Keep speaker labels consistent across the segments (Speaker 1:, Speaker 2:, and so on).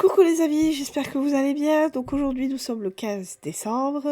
Speaker 1: Coucou les amis, j'espère que vous allez bien. Donc aujourd'hui nous sommes le 15 décembre,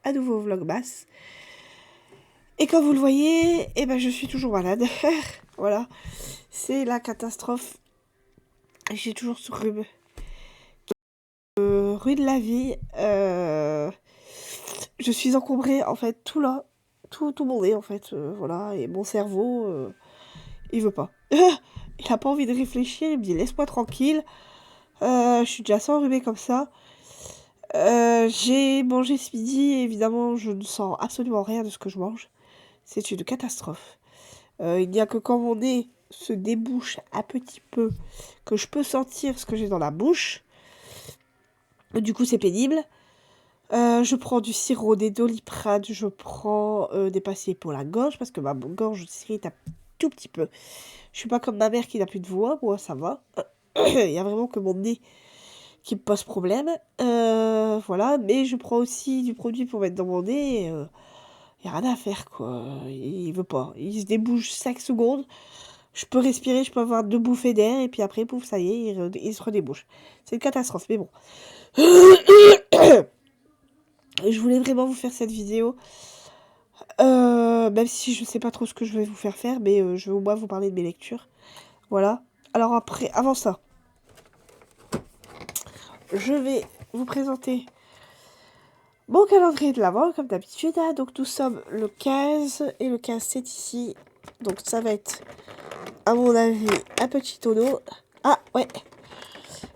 Speaker 1: à nouveau vlogmas. Et comme vous le voyez, eh ben, je suis toujours malade. Voilà, c'est la catastrophe. J'ai toujours ce rhume. Ruine la vie. Je suis encombrée en fait tout là. Tout mon nez en fait. Voilà, et mon cerveau, il veut pas. Il a pas envie de réfléchir, il me dit laisse-moi tranquille. Je suis déjà sans enrhumée comme ça. J'ai mangé ce midi et évidemment je ne sens absolument rien de ce que je mange. C'est une catastrophe. Il n'y a que quand mon nez se débouche un petit peu que je peux sentir ce que j'ai dans la bouche. Du coup c'est pénible. Je prends du sirop, des Doliprane, je prends des pastilles pour la gorge parce que ma gorge s'irrite un tout petit peu. Je suis pas comme ma mère qui n'a plus de voix, moi ça va. Il y a vraiment que mon nez qui me pose problème. Voilà, mais je prends aussi du produit pour mettre dans mon nez. Il n'y a rien à faire, quoi. Il veut pas. Il se débouche 5 secondes. Je peux respirer, je peux avoir 2 bouffées d'air, et puis après, pouf, ça y est, il se redébouche. C'est une catastrophe, mais bon. Je voulais vraiment vous faire cette vidéo. Même si je sais pas trop ce que je vais vous faire faire, mais je vais au moins vous parler de mes lectures. Voilà. Alors après, avant ça, je vais vous présenter mon calendrier de l'Avent, comme d'habitude. Hein. Donc nous sommes le 15, et le 15 c'est ici. Donc ça va être, à mon avis, un petit tonneau. Ah ouais,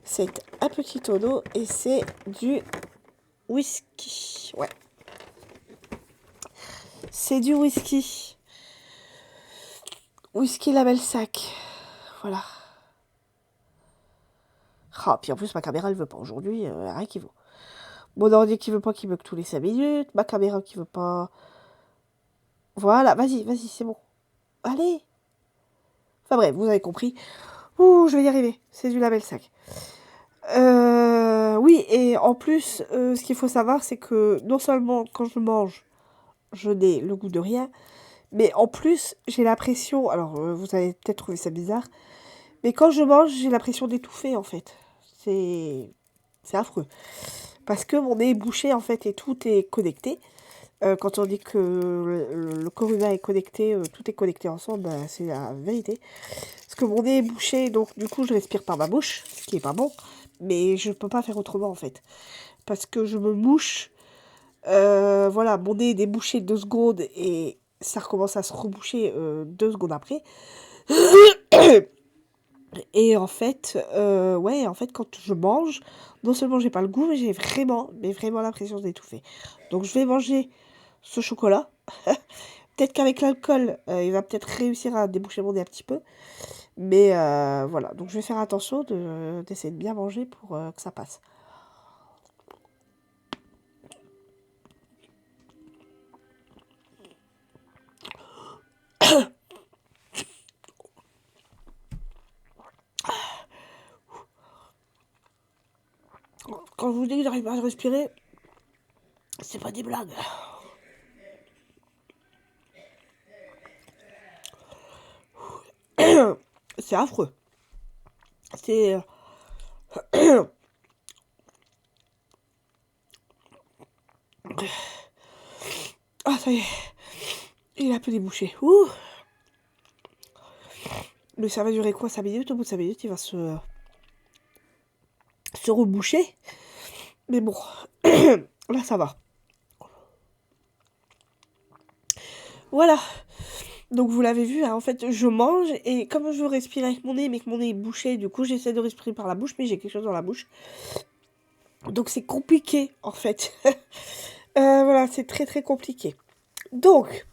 Speaker 1: c'est un petit tonneau et c'est du whisky. Ouais, c'est du whisky. Whisky Label Sac. Voilà. Ah, puis en plus ma caméra elle veut pas aujourd'hui, rien qui vaut. Mon ordi qui veut pas, qui bug tous les 5 minutes. Ma caméra qui veut pas. Voilà, vas-y, c'est bon. Allez. Enfin bref, vous avez compris. Ouh, je vais y arriver. C'est du Label Sac. Oui, et en plus, ce qu'il faut savoir, c'est que non seulement quand je mange, je n'ai le goût de rien, mais en plus, j'ai l'impression, alors vous allez peut-être trouver ça bizarre, mais quand je mange, j'ai l'impression d'étouffer en fait. C'est c'est affreux. Parce que mon nez est bouché en fait et tout est connecté. Quand on dit que le corps humain est connecté, tout est connecté ensemble, ben, c'est la vérité. Parce que mon nez est bouché, donc du coup je respire par ma bouche, ce qui est pas bon. Mais je peux pas faire autrement en fait. Parce que je me mouche. Voilà, mon nez est débouché 2 secondes et ça recommence à se reboucher 2 secondes après. Et en fait, ouais, en fait, quand je mange, non seulement j'ai pas le goût, mais j'ai vraiment, mais vraiment l'impression d'étouffer. Donc je vais manger ce chocolat. Peut-être qu'avec l'alcool, il va peut-être réussir à déboucher mon nez un petit peu. Mais voilà, donc je vais faire attention d'essayer de bien manger pour que ça passe. Quand je vous dis que j'arrive pas à respirer, c'est pas des blagues. C'est affreux. C'est... Ah, ça y est. Il a un peu débouché. Ouh. Mais ça va durer quoi, 5 minutes? Au bout de 5 minutes, il va se reboucher. Mais bon, là, ça va. Voilà. Donc, vous l'avez vu, hein, en fait, je mange et comme je veux respirer avec mon nez, mais que mon nez est bouché, du coup, j'essaie de respirer par la bouche, mais j'ai quelque chose dans la bouche. Donc, c'est compliqué, en fait. Voilà, c'est très, très compliqué. Donc,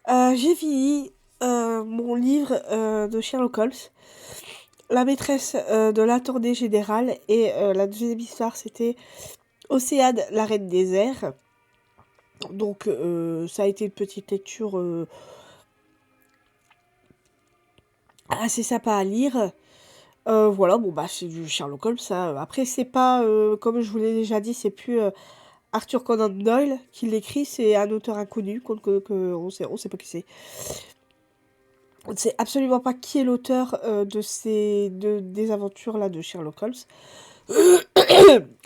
Speaker 1: j'ai fini mon livre de Sherlock Holmes. La maîtresse de l'attorney général et la deuxième histoire c'était Océane, la reine des airs. Donc ça a été une petite lecture assez sympa à lire. Voilà, bon bah c'est du Sherlock Holmes. Ça. Après c'est pas, comme je vous l'ai déjà dit, c'est plus Arthur Conan Doyle qui l'écrit, c'est un auteur inconnu on sait pas qui c'est. On ne sait absolument pas qui est l'auteur des aventures là de Sherlock Holmes.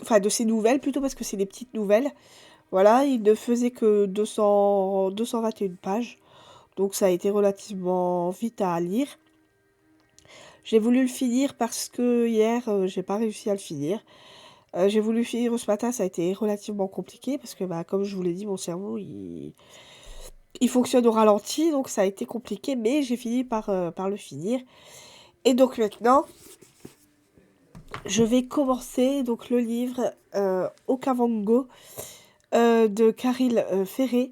Speaker 1: Enfin, de ces nouvelles plutôt, parce que c'est des petites nouvelles. Voilà, il ne faisait que 221 pages. Donc ça a été relativement vite à lire. J'ai voulu le finir parce que hier, j'ai pas réussi à le finir. J'ai voulu finir ce matin, ça a été relativement compliqué parce que, bah, comme je vous l'ai dit, mon cerveau, il fonctionne au ralenti, donc ça a été compliqué, mais j'ai fini par le finir. Et donc maintenant, je vais commencer donc le livre Okavango de Caril Ferré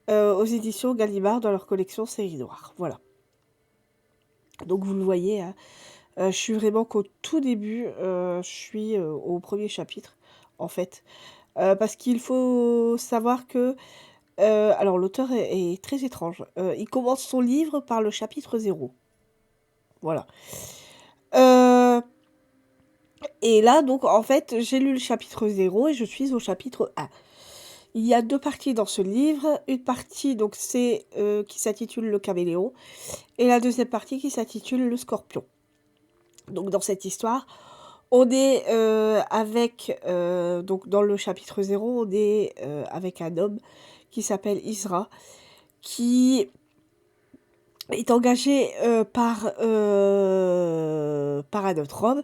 Speaker 1: aux éditions Gallimard dans leur collection Série Noire. Voilà. Donc vous le voyez, hein, je suis vraiment qu'au tout début, je suis au premier chapitre en fait. Parce qu'il faut savoir que alors l'auteur est très étrange. Il commence son livre par le chapitre 0. Voilà. Et là, donc, en fait, j'ai lu le chapitre 0 et je suis au chapitre 1. Il y a deux parties dans ce livre. Une partie, donc, c'est qui s'intitule Le Caméléon. Et la deuxième partie qui s'intitule Le Scorpion. Donc, dans cette histoire, on est donc, dans le chapitre 0, on est avec un homme qui s'appelle Isra, qui est engagé par un autre homme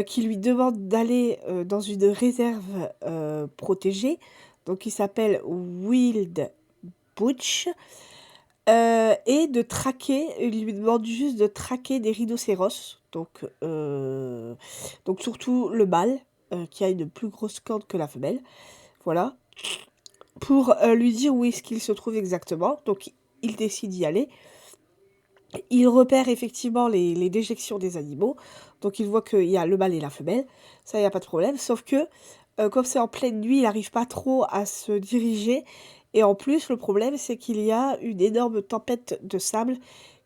Speaker 1: qui lui demande d'aller dans une réserve protégée, donc qui s'appelle Wild Butch, et de traquer, il lui demande juste de traquer des rhinocéros, donc surtout le mâle, qui a une plus grosse corne que la femelle, voilà, pour lui dire où est-ce qu'il se trouve exactement, donc il décide d'y aller. Il repère effectivement les déjections des animaux, donc il voit qu'il y a le mâle et la femelle, ça il n'y a pas de problème, sauf que comme c'est en pleine nuit, il n'arrive pas trop à se diriger, et en plus le problème c'est qu'il y a une énorme tempête de sable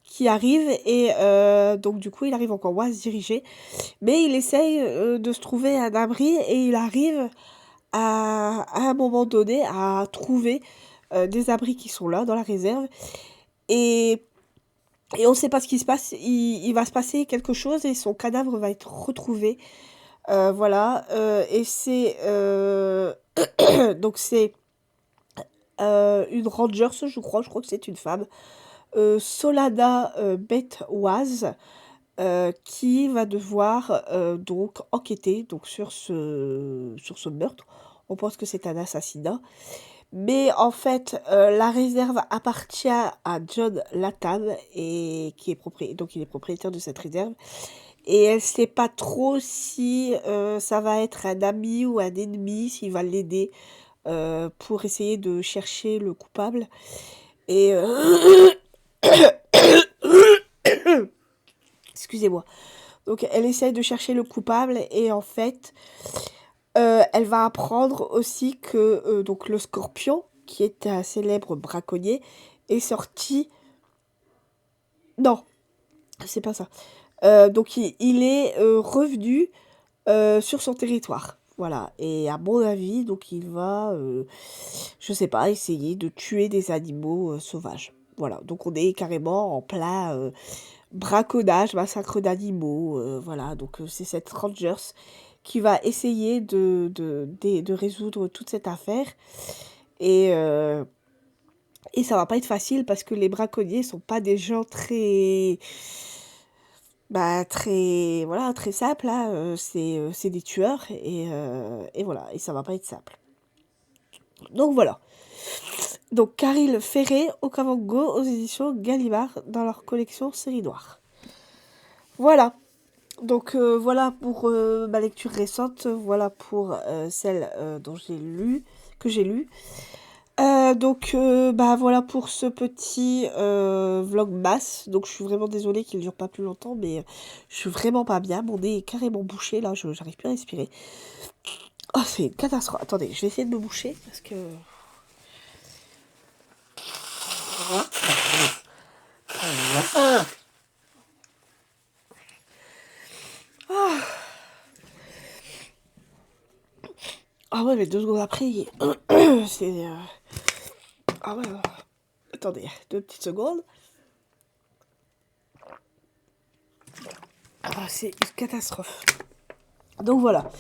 Speaker 1: qui arrive, et donc du coup il arrive encore moins à se diriger, mais il essaye de se trouver un abri, et il arrive à un moment donné à trouver des abris qui sont là dans la réserve, et on ne sait pas ce qui se passe, il va se passer quelque chose et son cadavre va être retrouvé. Voilà, et c'est donc c'est une ranger, je crois que c'est une femme, Solada Betwaz, qui va devoir donc enquêter donc sur ce meurtre. On pense que c'est un assassinat. Mais en fait, la réserve appartient à John Latham, et donc il est propriétaire de cette réserve. Et elle sait pas trop si ça va être un ami ou un ennemi, s'il va l'aider pour essayer de chercher le coupable. Et excusez-moi. Donc elle essaye de chercher le coupable, et en fait, elle va apprendre aussi que donc le Scorpion, qui est un célèbre braconnier, est sorti. Non, c'est pas ça. Donc il est revenu sur son territoire. Voilà. Et à mon avis, donc il va, je sais pas, essayer de tuer des animaux sauvages. Voilà. Donc on est carrément en plein braconnage, massacre d'animaux. Voilà. Donc c'est cette Rangers qui va essayer de résoudre toute cette affaire. Et, euh, et ça va pas être facile parce que les braconniers sont pas des gens très, bah, très, voilà, très simples, hein. C'est des tueurs, et voilà, et ça va pas être simple. Donc voilà. Donc Caril Ferré, Okavango aux éditions Gallimard dans leur collection Série Noire. Voilà. Donc voilà pour ma lecture récente, voilà pour celle dont que j'ai lu. Donc bah voilà pour ce petit vlogmas. Donc je suis vraiment désolée qu'il ne dure pas plus longtemps, mais je suis vraiment pas bien. Mon nez est carrément bouché là, j'arrive plus à respirer. Oh, c'est une catastrophe. Attendez, je vais essayer de me boucher parce que. Ah ouais, mais 2 secondes après, c'est. Ah ouais, attendez, 2 petites secondes. C'est une catastrophe. Donc voilà.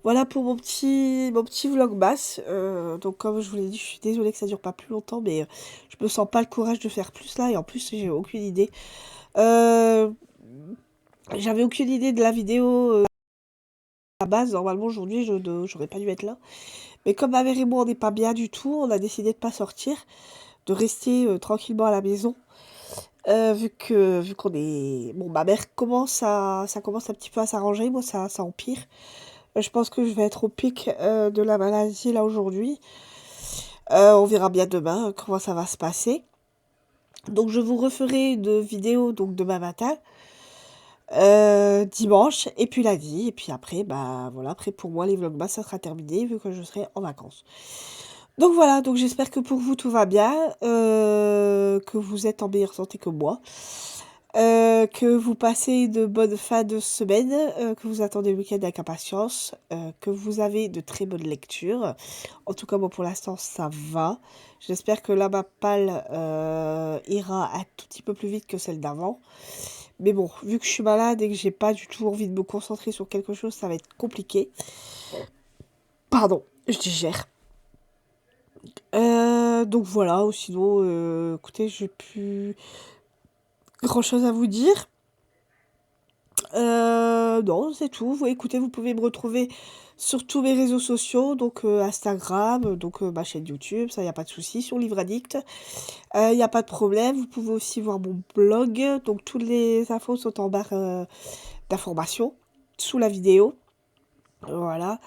Speaker 1: Voilà pour mon petit vlogmas. Donc comme je vous l'ai dit, je suis désolée que ça dure pas plus longtemps, mais je me sens pas le courage de faire plus là, et en plus j'ai aucune idée. J'avais aucune idée de la vidéo à la base. Normalement aujourd'hui j'aurais pas dû être là. Mais comme ma mère et moi on n'est pas bien du tout, on a décidé de pas sortir, de rester tranquillement à la maison. Vu qu'on est... Bon, ma mère ça commence un petit peu à s'arranger, moi ça empire. Je pense que je vais être au pic de la maladie là aujourd'hui. On verra bien demain comment ça va se passer. Donc je vous referai une vidéo donc demain matin, dimanche, et puis lundi. Et puis après, bah voilà, après pour moi les vlogmas ça sera terminé vu que je serai en vacances. Donc voilà, donc j'espère que pour vous tout va bien, que vous êtes en meilleure santé que moi. Que vous passez de bonnes fins de semaine, que vous attendez le week-end avec impatience, que vous avez de très bonnes lectures. En tout cas, moi pour l'instant, ça va. J'espère que là, ma palle ira un tout petit peu plus vite que celle d'avant. Mais bon, vu que je suis malade et que j'ai pas du tout envie de me concentrer sur quelque chose, ça va être compliqué. Pardon, je digère. Donc voilà, ou sinon, écoutez, j'ai plus grand chose à vous dire. Non, c'est tout. Vous écoutez, vous pouvez me retrouver sur tous mes réseaux sociaux, donc Instagram, donc ma chaîne YouTube, ça, il n'y a pas de souci, sur Livre Addict. Il n'y a pas de problème. Vous pouvez aussi voir mon blog, donc toutes les infos sont en barre d'informations, sous la vidéo. Voilà.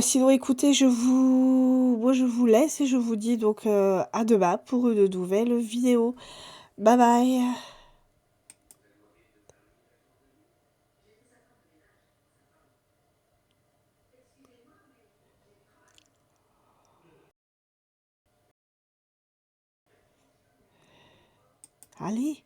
Speaker 1: Sinon, écoutez, moi, je vous laisse et je vous dis donc à demain pour une nouvelle vidéo. Bye bye. Allez.